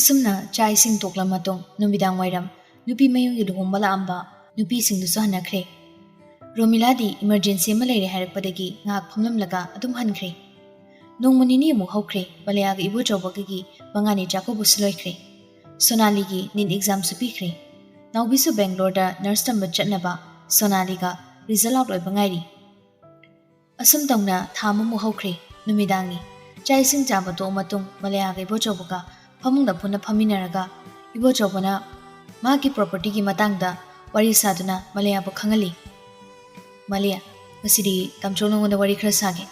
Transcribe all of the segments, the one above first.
ꯑꯁꯨꯝꯅ ꯆꯥꯛ ꯏꯁꯤꯡ ꯇꯣꯛꯂ ꯃꯇꯨꯡ ꯅꯨꯃꯤꯗꯥꯡ ꯋꯥꯏꯔꯝ ꯅꯨꯄꯤ ꯃꯌꯨꯝꯒꯤ ꯂꯨꯍꯣꯡꯕ ꯂꯥꯛꯑꯝꯕ ꯅꯨꯄꯤꯁꯤꯡꯗꯨꯁꯨ ꯍꯟꯅꯈ꯭ꯔꯦ꯫ ꯔꯣꯃꯤꯂꯥꯗꯤ ꯏꯃꯔꯖꯦꯟꯁꯤ ꯑꯃ ꯂꯩꯔꯦ ꯍꯥꯏꯔꯛꯄꯗꯒꯤ ꯉꯥꯏꯍꯥꯛ ꯐꯝꯂꯝꯂꯒ ꯑꯗꯨꯝ ꯍꯟꯈ꯭ꯔꯦ꯫ ꯅꯣꯡꯃ ꯅꯤꯅꯤ ꯑꯃꯨꯛ ꯍꯧꯈ꯭ꯔꯦ꯫ ꯕꯂꯤꯌꯥꯒ ꯏꯕꯣꯆꯧꯕꯒꯤ ꯃꯉꯥꯅꯤ ꯆꯥꯛꯀꯧꯕꯁꯨ ꯂꯣꯏꯈ꯭ꯔꯦ꯫ ꯁꯣꯅꯥꯂꯤꯒꯤ ꯅꯤꯠ ꯑꯦꯛꯖꯥꯝꯁꯨ ꯄꯤꯈ꯭ꯔꯦ꯫ ꯅꯥꯎꯕꯤꯁꯨ ꯕꯦꯡꯒ꯭ꯂꯣꯔꯗ ꯅꯔꯁ ꯇꯝꯕ ꯆꯠꯅꯕ ꯁꯣꯅꯥꯂꯤꯒ ꯔꯤꯖꯜ ꯑꯥꯎꯠ ꯑꯣꯏꯕ ꯉꯥꯏꯔꯤ꯫ ꯑꯁꯨꯝ ꯇꯧꯅ ꯊꯥ ꯑꯃꯃꯨꯛ ꯍꯧꯈ꯭ꯔꯦ꯫ ꯅꯨꯃꯤꯗꯥꯡꯒꯤ ꯆꯥꯛ ꯏꯁꯤꯡ ꯆꯥꯕ ꯇꯣꯛꯑ ꯃꯇꯨꯡ ꯕꯂꯤꯌꯥꯒ ꯏꯕꯣꯆꯧꯕꯒ ꯐꯃꯨꯡꯗ ꯄꯨꯟꯅ ꯐꯝꯃꯤꯟꯅꯔꯒ ꯏꯕꯣꯆꯧꯕꯅ ꯃꯥꯒꯤ ꯄ꯭ꯔꯣꯄꯔꯇꯤꯒꯤ ꯃꯇꯥꯡꯗ ꯋꯥꯔꯤ ꯁꯥꯗꯨꯅ ꯃꯂꯤꯌꯥꯕꯨ ꯈꯪꯍꯜꯂꯤ꯫ ꯃꯂꯤꯌꯥ, ꯉꯁꯤꯗꯤ ꯇꯥꯝꯆꯧ ꯅꯉꯣꯟꯗ ꯋꯥꯔꯤ ꯈꯔ ꯁꯥꯒꯦ꯫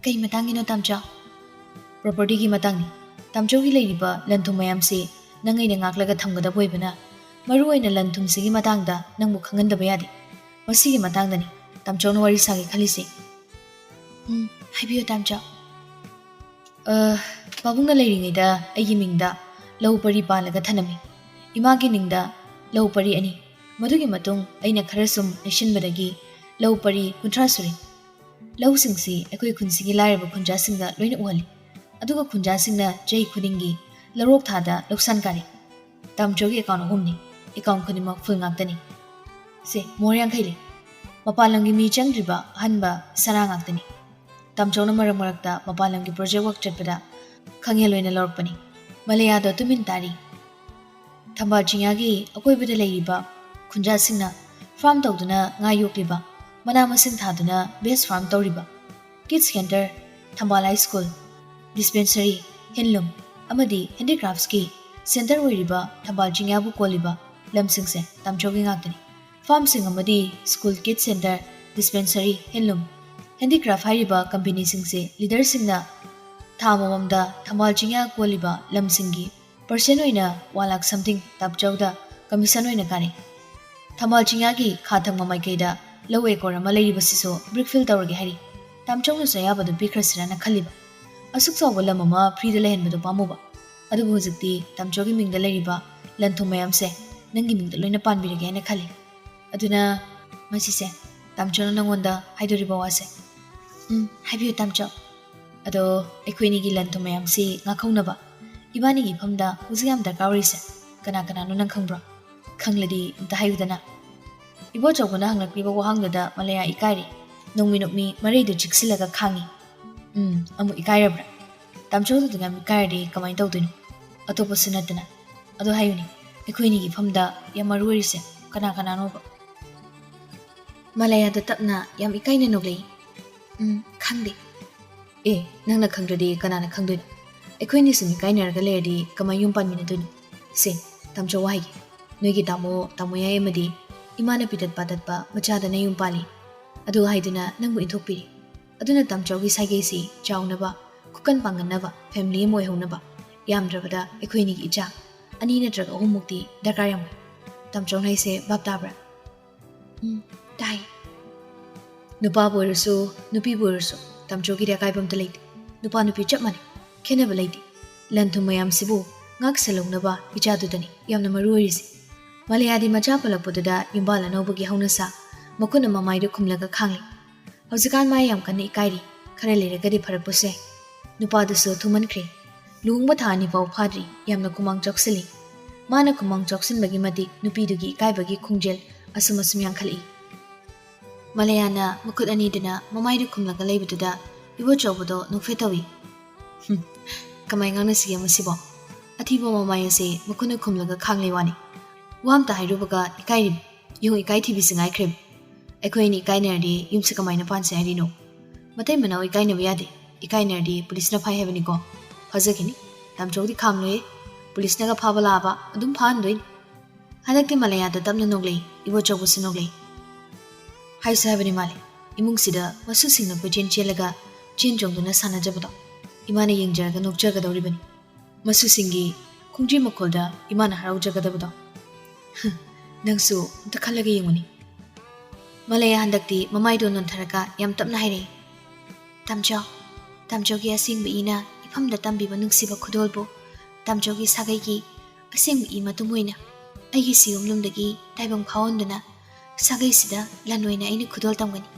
ꯀꯩ ꯃꯇꯥꯡꯒꯤꯅꯣ ꯇꯥꯝꯆꯧ? ꯄ꯭ꯔꯣꯄꯔꯇꯤꯒꯤ ꯃꯇꯥꯡꯅꯤ꯫ ꯇꯥꯝꯆꯧꯒꯤ ꯂꯩꯔꯤꯕ ꯂꯟ ꯊꯨꯝ ꯃꯌꯥꯝꯁꯤ ꯅꯪ ꯑꯩꯅ ꯉꯥꯛꯂꯒ ꯊꯝꯒꯗꯕ ꯑꯣꯏꯕꯅ ꯃꯔꯨꯑꯣꯏꯅ ꯂꯟ ꯊꯨꯝꯁꯤꯒꯤ ꯃꯇꯥꯡꯗ ꯅꯪꯕꯨ ꯈꯪꯍꯟꯗꯕ ꯌꯥꯗꯦ꯫ ꯃꯁꯤꯒꯤ ꯃꯇꯥꯡꯗꯅꯤ ꯇꯥꯝꯆꯧꯅ ꯋꯥꯔꯤ ꯁꯥꯒꯦ ꯈꯜꯂꯤꯁꯦ꯫ ꯍꯥꯏꯕꯤꯌꯨ ꯇꯥꯝꯆꯧ꯫ ꯄꯥꯕꯨꯡꯅ ꯂꯩꯔꯤꯉꯩꯗ ꯑꯩꯒꯤ ꯃꯤꯡꯗ ꯂꯧ ꯄꯔꯤ ꯄꯥꯜꯂꯒ ꯊꯅꯝꯃꯤ꯫ ꯏꯃꯥꯒꯤ ꯃꯤꯡꯗ ꯂꯧ ꯄꯔꯤ 2꯫ ꯃꯗꯨꯒꯤ ꯃꯇꯨꯡ ꯑꯩꯅ ꯈꯔ ꯁꯨꯝ ꯂꯩꯁꯤꯟꯕꯗꯒꯤ ꯂꯧ ꯄꯔꯤ 30 ꯁꯨꯔꯦ꯫ ꯂꯧꯁꯤꯡꯁꯤ ꯑꯩꯈꯣꯏ ꯈꯨꯟꯁꯤꯒꯤ ꯂꯥꯏꯔꯕ ꯈꯨꯟꯖꯥꯁꯤꯡꯗ ꯂꯣꯏꯅ ꯎꯍꯜꯂꯤ꯫ ꯑꯗꯨꯒ ꯈꯨꯟꯖꯥꯁꯤꯡꯅ ꯆꯍꯤ ꯈꯨꯗꯤꯡꯒꯤ ꯂꯧꯔꯣꯛ ꯊꯥꯗ ꯂꯧꯁꯥꯟ ꯀꯥꯔꯤ꯫ ꯇꯥꯝꯆꯧꯒꯤ ꯑꯦꯀꯥꯎꯟ 3ꯅꯤ꯫ ꯑꯦꯀꯥꯎꯟ ꯈꯨꯗꯤꯡꯃꯛ ꯐꯨꯜ ꯉꯥꯛꯇꯅꯤ꯫ ꯁꯦ ꯃꯣꯍꯔ 50 ꯂꯩ꯫ ꯃꯄꯥꯟ ꯂꯝꯒꯤ ꯃꯤ ꯆꯪꯗ꯭ꯔꯤꯕ ꯑꯍꯟꯕ ꯁꯅꯥ ꯉꯥꯛꯇꯅꯤ꯫ ꯇꯥꯝꯆꯧꯅ ꯃꯔꯛ ꯃꯔꯛꯇ ꯃꯄꯥꯟ ꯂꯝꯒꯤ ꯄ꯭ꯔꯣꯖꯦꯛ ꯋꯥꯔꯛ ꯆꯠꯄꯗ ꯈꯪꯍꯦꯜ ꯑꯣꯏꯅ ꯂꯧꯔꯛꯄꯅꯤ꯫ ꯃꯂꯤꯌꯥꯗꯣ ꯇꯨꯃꯤꯟ ꯇꯥꯔꯤ꯫ ꯊꯝꯕꯥꯜ ꯆꯤꯡꯌꯥꯒꯤ ꯑꯀꯣꯏꯕꯗ ꯂꯩꯔꯤꯕ ꯈꯨꯟꯖꯥꯁꯤꯡꯅ ꯐꯥꯔꯝ ꯇꯧꯗꯨꯅ ꯉꯥ ꯌꯣꯛꯂꯤꯕ, ꯃꯅꯥ ꯃꯁꯤꯡ ꯊꯥꯗꯨꯅ ꯕꯦꯁ ꯐꯥꯔꯝ ꯇꯧꯔꯤꯕ, ꯀꯤꯗꯁ ꯁꯦꯟꯇꯔ, ꯊꯝꯕꯥꯜ ꯍꯥꯏ ꯁ꯭ꯀꯨꯜ, ꯗꯤꯁꯄꯦꯟꯁꯔꯤ, ꯍꯦꯟꯂꯨꯝ ꯑꯃꯗꯤ ꯍꯦꯟꯗꯤꯀ꯭ꯔꯥꯐꯠꯁꯀꯤ ꯁꯦꯟꯇꯔ ꯑꯣꯏꯔꯤꯕ ꯊꯝꯕꯥꯜ ꯆꯤꯡꯌꯥꯕꯨ ꯀꯣꯜꯂꯤꯕ ꯂꯝꯁꯤꯡꯁꯦ ꯇꯥꯝꯆꯧꯒꯤ ꯉꯥꯛꯇꯅꯤ꯫ ꯐꯥꯔꯝꯁꯤꯡ ꯑꯃꯗꯤ ꯁ꯭ꯀꯨꯜ, ꯀꯤꯗꯁ ꯁꯦꯟꯇꯔ, ꯗꯤꯁꯄꯦꯟꯁꯔꯤ, ꯍꯦꯟꯂꯨꯝ, ꯍꯦꯟꯗꯤꯀ꯭ꯔꯥꯐꯠ ꯍꯥꯏꯔꯤꯕ ꯀꯝꯄꯦꯅꯤꯁꯤꯡꯁꯦ ꯂꯤꯗꯔꯁꯤꯡꯅ ꯊꯥ ꯑꯃꯃꯝꯗ ꯊꯝꯕꯥꯜ ꯆꯤꯡꯌꯥ ꯀꯣꯜꯂꯤꯕ ꯂꯝꯁꯤꯡꯒꯤ ꯄꯔꯁꯦꯟ ꯑꯣꯏꯅ 1,00,000 ꯇꯥꯝꯆꯧꯗ ꯀꯃꯤꯁꯟ ꯑꯣꯏꯅ ꯀꯥꯔꯤ꯫ ꯊꯝꯕꯥꯜ ꯆꯤꯡꯌꯥꯒꯤ ꯈꯥ ꯊꯪꯕ ꯃꯥꯏꯀꯩꯗ ꯂꯧ ꯑꯦꯀꯣꯔ ꯑꯃ ꯂꯩꯔꯤꯕꯁꯤꯁꯨ ꯕ꯭ꯔꯤꯛ ꯐꯤꯜ ꯇꯧꯔꯒꯦ ꯍꯥꯏꯔꯤ꯫ ꯇꯥꯝꯆꯧꯅꯁꯨ ꯑꯌꯥꯕꯗꯨ ꯄꯤꯈ꯭ꯔꯁꯤꯔꯅ ꯈꯜꯂꯤꯕ꯫ ꯑꯁꯨꯛ ꯆꯥꯎꯕ ꯂꯝ ꯑꯃ ꯐ꯭ꯔꯤꯗ ꯂꯩꯍꯟꯕꯗꯨ ꯄꯥꯝꯃꯨꯕ꯫ ꯑꯗꯨꯕꯨ ꯍꯧꯖꯤꯛꯇꯤ ꯇꯥꯝꯆꯧꯒꯤ ꯃꯤꯡꯗ ꯂꯩꯔꯤꯕ ꯂꯟ ꯊꯨꯝ ꯃꯌꯥꯝꯁꯦ ꯅꯪꯒꯤ ꯃꯤꯡꯗ ꯂꯣꯏꯅ ꯄꯥꯟꯕꯤꯔꯒꯦ ꯍꯥꯏꯅ ꯈꯜꯂꯤ꯫ ꯑꯗꯨꯅ ꯃꯁꯤꯁꯦ ꯇꯥꯝꯆꯧꯅ ꯅꯪꯉꯣꯟꯗ ꯍꯥꯏꯗꯣꯔꯤꯕ ꯋꯥꯁꯦ꯫ ꯍꯥꯏꯕꯤꯌꯨ ꯇꯥꯝꯆꯧ꯫ ꯑꯗꯣ ꯑꯩꯈꯣꯏꯅꯤꯒꯤ ꯂꯟ ꯊꯨꯝ ꯃꯌꯥꯝꯁꯤ ꯉꯥꯛꯍꯧꯅꯕ ꯏꯕꯥꯅꯤꯒꯤ ꯏꯐꯝꯗ ꯍꯧꯖꯤꯛ ꯌꯥꯝ ꯗꯔꯀꯥꯔ ꯑꯣꯏꯔꯤꯁꯦ ꯀꯅꯥ ꯀꯅꯥꯅꯣ ꯅꯪ ꯈꯪꯕ꯭ꯔꯣ? ꯈꯪꯂꯗꯤ ꯑꯝꯇ ꯍꯥꯏꯌꯨꯗꯅ꯫ ꯏꯕꯣꯆꯧꯕꯅ ꯍꯪꯂꯛꯂꯤꯕ ꯋꯥꯍꯪꯗꯨꯗ ꯃꯂꯤꯌꯥ ꯏꯀꯥꯏꯔꯤ꯫ ꯅꯣꯡꯃꯤ ꯅꯣꯛꯃꯤ ꯃꯔꯩꯗꯨ ꯆꯤꯛꯁꯤꯜꯂꯒ ꯈꯥꯡꯉꯤ꯫ ꯑꯃꯨꯛ ꯏꯀꯥꯏꯔꯕ꯭ꯔꯥ? ꯇꯥꯝꯆꯧꯗꯨꯗ ꯌꯥꯝ ꯏꯀꯥꯏꯔꯗꯤ ꯀꯃꯥꯏꯅ ꯇꯧꯗꯣꯏꯅꯣ? ꯑꯇꯣꯞꯄꯁꯨ ꯅꯠꯇꯅ꯫ ꯑꯗꯣ ꯍꯥꯏꯌꯨꯅꯦ, ꯑꯩꯈꯣꯏꯅꯤꯒꯤ ꯏꯐꯝꯗ ꯌꯥꯝ ꯃꯔꯨ ꯑꯣꯏꯔꯤꯁꯦ ꯀꯅꯥ ꯀꯅꯥꯅꯣꯕ? ꯃꯂꯤꯌꯥꯗ ꯇꯞꯅ ꯌꯥꯝ ꯏꯀꯥꯏꯅ ꯅꯣꯛꯂꯛꯏ꯫ ꯈꯪꯗꯦ꯫ ꯅꯪꯅ ꯈꯪꯗ꯭ꯔꯗꯤ ꯀꯅꯥꯅ ꯈꯪꯗꯣꯏꯅꯣ? ꯑꯩꯈꯣꯏꯅꯤ ꯁꯨꯝ ꯏꯀꯥꯏꯅꯔꯒ ꯂꯩꯔꯗꯤ ꯀꯃꯥꯏꯅ ꯌꯨꯝ ꯄꯥꯟꯃꯤꯟꯅꯗꯣꯏꯅꯣ? ꯁꯦ ꯇꯥꯝꯆꯧ ꯍꯥꯏꯒꯦ꯫ ꯅꯣꯏꯒꯤ ꯇꯥꯃꯣ ꯌꯥꯏ ꯑꯃꯗꯤ ꯏꯃꯥꯅ ꯄꯤꯇꯠ ꯄꯥꯇꯠꯄ ꯃꯆꯥꯗꯅ ꯌꯨꯝ ꯄꯥꯜꯂꯤ꯫ ꯑꯗꯨ ꯍꯥꯏꯗꯨꯅ ꯅꯪꯕꯨ ꯏꯟꯊꯣꯛꯄꯤꯔꯤ꯫ ꯑꯗꯨꯅ ꯇꯥꯝꯆꯧꯒꯤ ꯁꯥꯒꯩꯁꯤ ꯆꯥꯎꯅꯕ, ꯈꯨꯀꯟ ꯄꯥꯡꯒꯟꯅꯕ, ꯐꯦꯃꯤꯂꯤ ꯑꯃ ꯑꯣꯏꯍꯧꯅꯕ ꯌꯥꯝꯗ꯭ꯔꯕꯗ ꯑꯩꯈꯣꯏꯅꯤꯒꯤ ꯏꯆꯥ 2 ꯅꯠꯇ꯭ꯔꯒ 3 ꯃꯨꯛꯇꯤ ꯗꯔꯀꯥꯔ ꯌꯥꯝ ꯑꯣꯏ꯫ ꯇꯥꯝꯆꯧꯅ ꯍꯥꯏꯁꯦ ꯚꯥꯞ ꯇꯥꯕ꯭ꯔꯥ? ꯇꯥꯏ꯫ ꯅꯨꯄꯥꯕꯨ ꯑꯣꯏꯔꯁꯨ ꯅꯨꯄꯤꯕꯨ ꯑꯣꯏꯔꯁꯨ ꯇꯥꯝꯆꯧꯒꯤꯗꯤ ꯑꯀꯥꯏꯕ ꯑꯝꯇ ꯂꯩꯇꯦ꯫ ꯅꯨꯄꯥ ꯅꯨꯄꯤ ꯆꯞ ꯃꯥꯟꯅꯩ, ꯈꯦꯠꯅꯕ ꯂꯩꯇꯦ꯫ ꯂꯟ ꯊꯨꯝ ꯃꯌꯥꯝꯁꯤꯕꯨ ꯉꯥꯛ ꯁꯦꯜꯍꯧꯅꯕ ꯏꯆꯥꯗꯨꯗꯅꯤ ꯌꯥꯝꯅ ꯃꯔꯨ ꯑꯣꯏꯔꯤꯁꯤ꯫ ꯃꯂꯤꯌꯥꯗꯤ ꯃꯆꯥ ꯄꯜꯂꯛꯄꯗꯨꯗ ꯌꯨꯝꯕꯥꯜ ꯑꯅꯧꯕꯒꯤ ꯍꯧꯅꯁꯥ ꯃꯈꯨꯠꯅ ꯃꯃꯥꯏꯗꯨ ꯈꯨꯝꯂꯒ ꯈꯥꯡꯂꯤ꯫ ꯍꯧꯖꯤꯛꯀꯥꯟ ꯃꯥ ꯌꯥꯝ ꯀꯟꯅ ꯏꯀꯥꯏꯔꯤ꯫ ꯈꯔ ꯂꯩꯔꯒꯗꯤ ꯐꯔꯛꯄꯁꯨ ꯌꯥꯏ꯫ ꯅꯨꯄꯥꯗꯨꯁꯨ ꯊꯨꯃꯟꯈ꯭ꯔꯦ꯫ ꯂꯨꯍꯣꯡꯕ ꯊꯥ 2 ꯐꯥꯎ ꯐꯥꯗ꯭ꯔꯤ ꯌꯥꯝꯅ ꯈꯨꯃꯥꯡ ꯆꯥꯎꯁꯤꯜꯂꯤ꯫ ꯃꯥꯅ ꯈꯨꯃꯥꯡ ꯆꯥꯎꯁꯤꯟꯕꯒꯤ ꯃꯇꯤꯛ ꯅꯨꯄꯤꯗꯨꯒꯤ ꯏꯀꯥꯏꯕꯒꯤ ꯈꯣꯡꯖꯦꯜ ꯑꯁꯨꯝ ꯌꯥꯡꯈꯠꯂꯛꯏ꯫ ꯃꯂꯤꯌꯥꯅ ꯃꯈꯨꯠ ꯑꯅꯤꯗꯨꯅ ꯃꯃꯥꯏꯗꯨ ꯈꯨꯝꯂꯒ ꯂꯩꯕꯗꯨꯗ ꯏꯕꯣꯆꯧꯕꯗꯣ ꯅꯣꯛꯐꯦꯠ ꯇꯧꯏ꯫ ꯀꯃꯥꯏ ꯉꯥꯡꯅꯁꯤꯒꯦ ꯃꯁꯤꯕꯣ? ꯑꯊꯤꯕ ꯃꯃꯥꯏ ꯑꯁꯤ ꯃꯈꯨꯠꯅ ꯈꯨꯝꯂꯒ ꯈꯥꯡꯂꯤ ꯋꯥꯅꯤ꯫ ꯋꯥ ꯑꯝꯇ ꯍꯥꯏꯔꯨꯕꯒ ꯏꯀꯥꯏꯔꯤꯕ ꯌꯨꯡ ꯏꯀꯥꯏ ꯊꯤꯕꯤꯁꯤ ꯉꯥꯏꯈ꯭ꯔꯦꯕ꯫ ꯑꯩꯈꯣꯏ ꯑꯅꯤ ꯏꯀꯥꯏꯅꯔꯗꯤ ꯌꯨꯝꯁꯤ ꯀꯃꯥꯏꯅ ꯄꯥꯟꯁꯦ ꯍꯥꯏꯔꯤꯅꯣ? ꯃꯇꯩ ꯃꯅꯥꯎ ꯏꯀꯥꯏꯅꯕ ꯌꯥꯗꯦ꯫ ꯏꯀꯥꯏꯅꯔꯗꯤ ꯄꯨꯂꯤꯁꯅ ꯐꯥꯏ ꯍꯥꯏꯕꯅꯤꯀꯣ꯫ ꯐꯖꯈꯤꯅꯤ꯫ ꯇꯥꯝꯆꯧꯗꯤ ꯈꯥꯝꯂꯣꯏꯌꯦ꯫ ꯄꯨꯂꯤꯁꯅꯒ ꯐꯥꯕ ꯂꯥꯛꯑꯕ ꯑꯗꯨꯝ ꯐꯥꯍꯟꯗꯣꯏꯅꯤ꯫ ꯍꯟꯗꯛꯇꯤ ꯃꯂꯤꯌꯥꯗ ꯇꯞꯅ ꯅꯣꯛꯂꯛꯏ꯫ ꯏꯕꯣꯆꯧꯕꯁꯨ ꯅꯣꯛꯂꯛꯏ꯫ ꯍꯥꯏꯁꯨ ꯍꯥꯏꯕꯅꯤ ꯃꯥꯜꯂꯦ ꯏꯃꯨꯡꯁꯤꯗ ꯃꯁꯨꯁꯤꯡꯅ ꯀꯣꯏꯆꯦꯟ ꯆꯦꯜꯂꯒ ꯆꯦꯟ ꯆꯣꯡꯗꯨꯅ ꯁꯥꯟꯅꯖꯕꯗꯣ ꯏꯃꯥꯅ ꯌꯦꯡꯖꯔꯒ ꯅꯣꯛꯆꯒꯗꯧꯔꯤꯕꯅꯤ꯫ ꯃꯁꯨꯁꯤꯡꯒꯤ ꯈꯣꯡꯖꯤ ꯃꯈꯣꯜꯗ ꯏꯃꯥꯅ ꯍꯔꯥꯎꯖꯒꯗꯕꯗꯣ꯫ ꯅꯪꯁꯨ ꯑꯝꯇ ꯈꯜꯂꯒ ꯌꯦꯡꯉꯨꯅꯤ꯫ ꯃꯂꯤꯌꯥ ꯍꯟꯗꯛꯇꯤ ꯃꯃꯥꯏꯗꯣ ꯅꯣꯟꯊꯔꯒ ꯌꯥꯝ ꯇꯞꯅ ꯍꯥꯏꯔꯛꯏ꯫ ꯇꯥꯝꯆꯧꯒꯤ ꯑꯁꯦꯡꯕ ꯏꯅ ꯏꯐꯝꯗ ꯇꯝꯕꯤꯕ ꯅꯨꯡꯁꯤꯕ ꯈꯨꯗꯣꯜꯕꯨ ꯇꯥꯝꯆꯧꯒꯤ ꯁꯥꯒꯩꯒꯤ ꯑꯁꯦꯡꯕ ꯏ ꯃꯇꯨꯡ ꯑꯣꯏꯅ ꯑꯩꯒꯤ ꯁꯤꯌꯣꯝꯂꯣꯝꯗꯒꯤ ꯇꯥꯏꯕꯪ ꯐꯥꯎꯍꯟꯗꯨꯅ ꯁꯥꯒꯩꯁꯤꯗ ꯂꯟ ꯑꯣꯏꯅ ꯑꯩꯅ ꯈꯨꯗꯣꯜ ꯇꯝꯒꯅꯤ꯫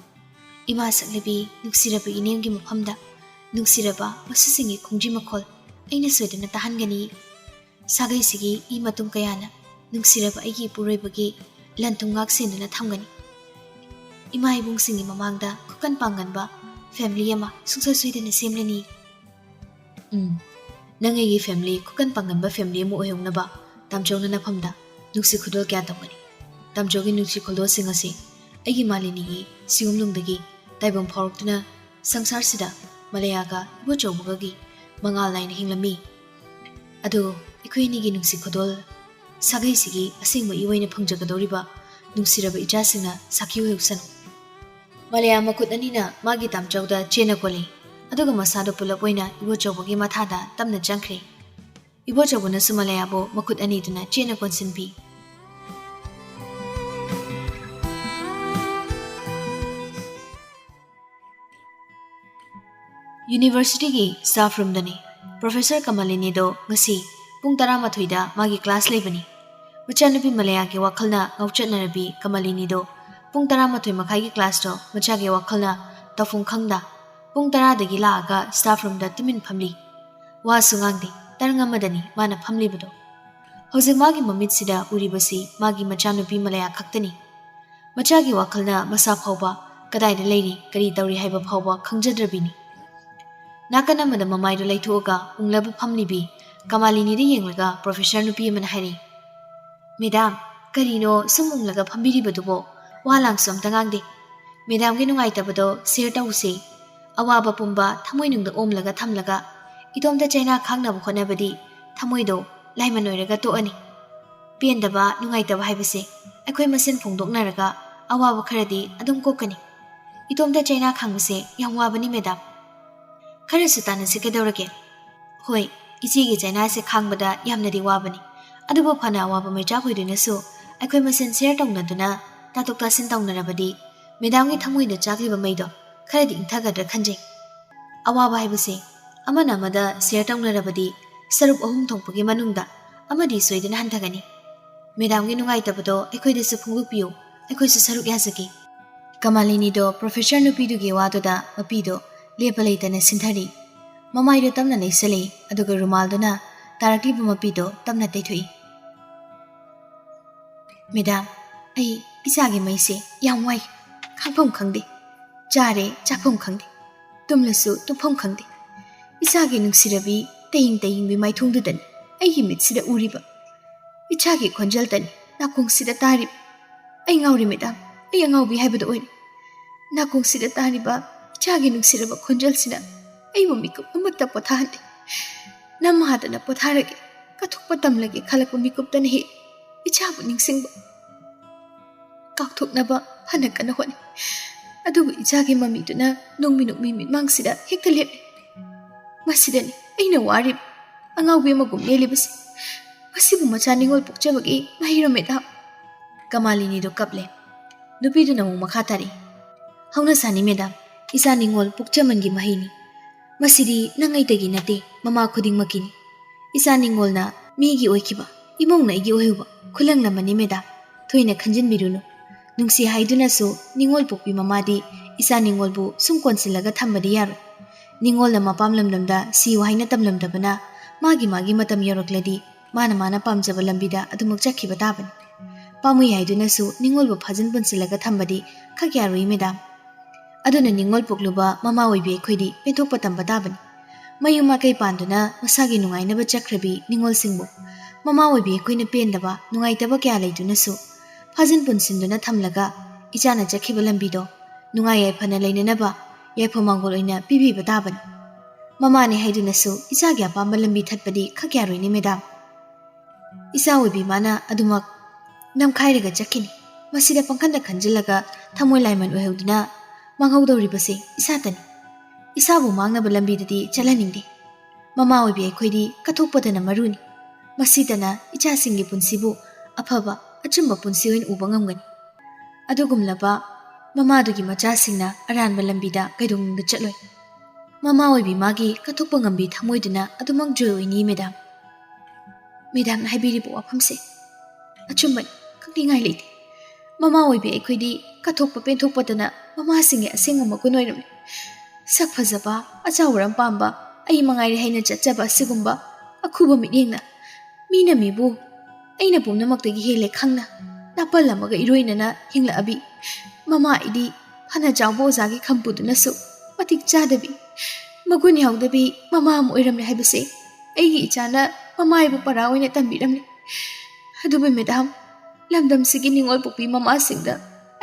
ꯏꯃꯥ ꯁꯛꯂꯕꯤ ꯅꯨꯡꯁꯤꯔꯕ ꯏꯅꯦꯝꯒꯤ ꯃꯐꯝꯗ ꯅꯨꯡꯁꯤꯔꯕ ꯃꯁꯨꯁꯤꯡꯒꯤ ꯈꯣꯡꯖꯤ ꯃꯈꯣꯜ ꯑꯩꯅ ꯁꯣꯏꯗꯅ ꯇꯥꯍꯟꯒꯅꯤ꯫ Sagai-sigi I matung kayana nungsiraba aigi puroibagi lantung ngak senduna thamgani. Ima ibung singi mamangda kukan panganba family ama sungsoi soidana semlani. Nang aigi family kukan panganba family mu oyongnaba tamjongna nafamda nungsi khudol kya tamgani. Tamjogi nungsi khudol singasi aigi malinigi sigumlungdagi taibam phauruktuna sangsar sida malayaga ibo chawbugagi mangal naina hinglami. Ado ikoinigi nungsi khudol sagai sigi asingma iwaina phangjagadoriba nungsiraba ijasingna sakhiu heusanu. Malaya makut anina magi tamjawda chena koli aduga masado pulap oina ibo chawbagi mathada tamna changkhre. Ibo chawbuna su malayabo makut aniduna chena konsinpi. University gi staff room dani Professor Kamalini do ngasi pung 12 da magi class lebani. Machanupi Malaya ki wakhalna ngauchatnarabi Kamalini do pung 12 makhai gi class do machage wakhalna tafung khangda pung 10 dagi laaga staff room da tumin phamli. Wa sungangdi tarangamadani mana phamli bado. Hojik magi mamit sida uribasi magi machanupi Malaya khaktani. Machage wakhalna masa phawba kadai da leiri kari tawri haiba phawba khangjadrabini. Nakana mada mamai do laithuoga unglaba phamlibi Kamalini de yenglaga professor nupi man hari. Madam, karino sumunglaga phambiri badubo walang som tangangde. Madam gi nungai tabado share tawse. Awaba pumba thamoi nungda omlaga thamlaga idomda chaina khangna bukhona badi thamoi do laiman oiraga to ani. Pendaba nungai tab haibase akhoi masen phongdoknaraga awaba kharadi adum kokani. Idomda chaina khangse yamwa bani madam. Khare sutana se kedawrage. Hoi Ichigi China se khangbada yamnadi wabani adubo phana waba meja khoidina su akhoi masen share tongna tatok tasin tongnarabadi medam gi thamoi da chakliba maido kharadi inthagadra khanjai awaba haibase amana amada share tongnarabadi sarup ahum thongpagi manungda amadi soidina hanthagani medam gi nungai tabado akhoi da su phungu piyo akhoi su saruk yazaki Kamalini do professor nupi du gi wado da mapi do lepalaitana sinthari Mamai do tamna leisale aduga rumal dona tarakli bamapi do tamna teithui. Madam, ai isagi maise yamwai khangphom khangde. Chare chakphom khangde. Tumlasu tupphom khangde. Isagi nungsirabi taying bi maithung dudan ai himit sida uriba. Ichagi khonjal tan nakong sida tarib. Ai ngauri madam, ai ngaubi haibado oin. Nakong sida tariba ichagi nungsiraba khonjal sida Ayo mikop amata pothahante. Namahadana potharage kathuk patamlage khalakpa mikop tan he ichabu ningsingba. Kakthuknaba phanakana hone. Adubu ichage mamiduna nongminuk mimit mangsida hekta lepe. Masidani aina warib angaubi magum nelibase. Masibu macha Ningol pukchabagi mahiro medam. Kamalini do kaple. Nupiduna mu makhatari. Hauna sani medam. Isa Ningol pukchamangi mahini. Masidi nangai tagi nate mama khuding makini isa Ningol na migi oikiba imong na igi ohiba khulang lamani meda thoina khanjin biruno nungsi haiduna so Ningol pokpi mama di isa Ningol bu sum konsilaga thambadi yaro Ningol na mapam lamlamda si wahaina tamlam dabana magi matam yorokladi mana pamjaba lambida adumuk chakhiba taban pamui haiduna so Ningol bu phajin bonsilaga thambadi khagyaroi meda Aduna Ningol pokluba mama oibi khoidi penthok patam badabani mayuma kai panduna masagi nungai na bachakrabi Ningol singbo mama oibi khoina pendaba nungai taba kya leiduna su phajin punsinduna thamlaga ichana chakhiba lambido nungai ai phana leinana ba yai phomangol oina pibi badabani mama ne haiduna su icha gya pamba lambi thatpadi khakya roini medam isa oibi mana adumak namkhairaga chakhini masida pangkhanda khanjilaga thamoi laiman oheuduna Manghawdoribase isatani isabu mangnaba lambidadi chalaningdi mama oibi akhoi kathokpadana maruni masidana ichasingi punsibu afaba achumba punsi oin uba ngamgani adugumlaba mama dugi machasingna aranba lambida kaidongda chatloi mama oibi magi kathokpa ngambi thamoiduna adumang joy oini madam na haibiribu wafamse achumbani khakningai leite mama oibi akhoi kathokpa penthokpadana mama singe asinga makunoiram sak phajaba achawram pamba ai mangai haina chachaba sigumba akhuba mitengna Meena मीबू अꯩꯅ ꯄꯨꯝꯅꯃꯛꯇꯒꯤ ꯍꯦꯜꯂꯦ ꯈꯪꯅ ꯅꯥꯄꯜ ꯑꯃꯒ ꯏꯔꯣꯏꯅꯅ ꯍꯤꯡꯂꯛꯑꯕꯤ ꯃꯃꯥ ꯑꯩꯗꯤ ꯐꯅ ꯆꯥꯎꯕ ꯑꯣꯖꯥꯒꯤ ꯈꯝꯄꯨꯗꯨꯅꯁꯨ ꯃꯇꯤꯛ ꯆꯥꯗꯕꯤ ꯃꯒꯨꯟ ꯌꯥꯎꯗꯕꯤ ꯃꯃꯥ ꯑꯃ ꯑꯣꯏꯔꯝꯂꯦ ꯍꯥꯏꯕꯁꯦ ꯑꯩꯒꯤ ꯏꯆꯥꯅ ꯃꯃꯥ ꯑꯩꯕꯨ ꯄꯔꯥ ꯑꯣꯏꯅ ꯇꯝꯕꯤꯔꯝꯂꯦ ꯑꯗꯨꯕꯨ ꯃꯦꯗꯥꯝ ꯂꯝꯗꯝꯁꯤꯒꯤ ꯅꯤꯡꯉꯣꯜ ꯄꯣꯛꯄꯤ ꯃꯃꯥꯁꯤꯡꯗ